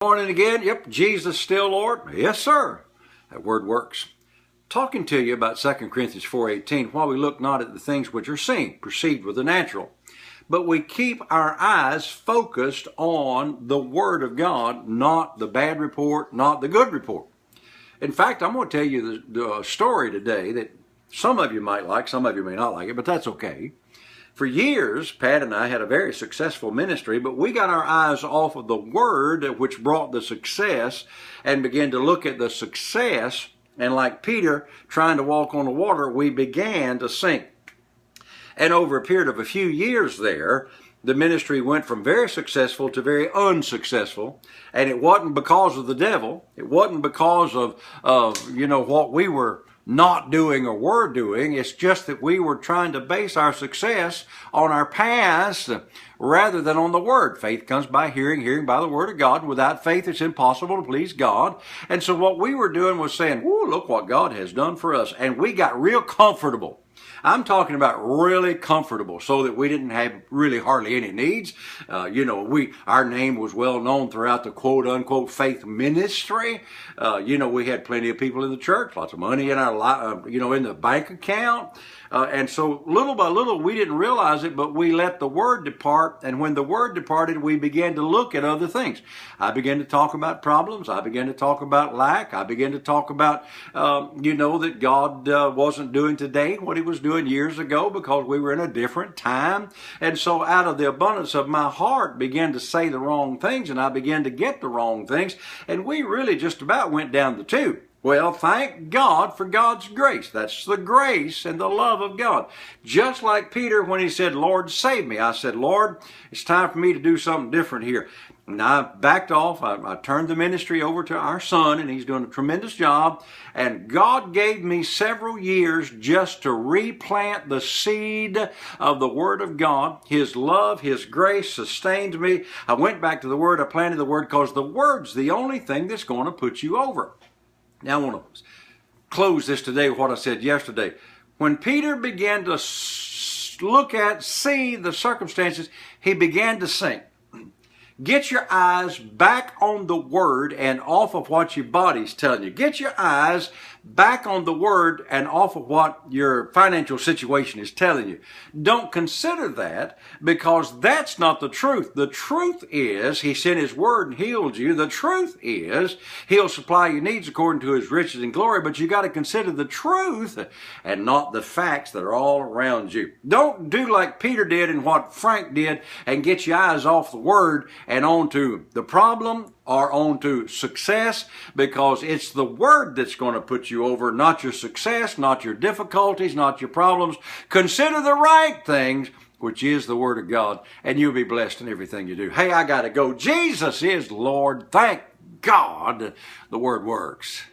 Morning again. Yep, Jesus still Lord. Yes, sir. That word works. Talking to you about 2 Corinthians 4:18, while we look not at the things which are seen, perceived with the natural, but we keep our eyes focused on the Word of God, not the bad report, not the good report. In fact, I'm going to tell you the story today that some of you might like, some of you may not like it, but that's okay. For years, Pat and I had a very successful ministry, but we got our eyes off of the Word which brought the success and began to look at the success. And like Peter trying to walk on the water, we began to sink. And over a period of a few years there, the ministry went from very successful to very unsuccessful. And it wasn't because of the devil. It wasn't because of what we were not doing or were doing. It's just that we were trying to base our success on our past rather than on the Word. Faith comes by hearing, hearing by the Word of God. Without faith, it's impossible to please God. And so what we were doing was saying, "Whoa, look what God has done for us." And we got real comfortable. I'm talking about really comfortable, so that we didn't have really hardly any needs. Our name was well known throughout the quote unquote faith ministry. We had plenty of people in the church, lots of money in our in the bank account. And so little by little, we didn't realize it, but we let the Word depart. And when the Word departed, we began to look at other things. I began to talk about problems. I began to talk about lack. I began to talk about, that God wasn't doing today what He was doing years ago, because we were in a different time. And so out of the abundance of my heart began to say the wrong things, and I began to get the wrong things. And we really just about went down the tube. Well, thank God for God's grace. That's the grace and the love of God. Just like Peter when he said, "Lord, save me." I said, "Lord, it's time for me to do something different here." And I backed off. I turned the ministry over to our son, and he's doing a tremendous job. And God gave me several years just to replant the seed of the Word of God. His love, His grace sustained me. I went back to the Word. I planted the Word, because the Word's the only thing that's going to put you over. Now I want to close this today with what I said yesterday. When Peter began to see the circumstances, he began to sink. Get your eyes back on the Word and off of what your body's telling you. Get your eyes back on the Word and off of what your financial situation is telling you. Don't consider that, because that's not the truth. The truth is He sent His Word and healed you. The truth is He'll supply your needs according to His riches and glory, but you got to consider the truth and not the facts that are all around you. Don't do like Peter did and what Frank did and get your eyes off the Word and onto the problem or onto success, because it's the Word that's going to put you over, not your success, not your difficulties, not your problems. Consider the right things, which is the Word of God, and you'll be blessed in everything you do. Hey, I got to go. Jesus is Lord. Thank God the Word works.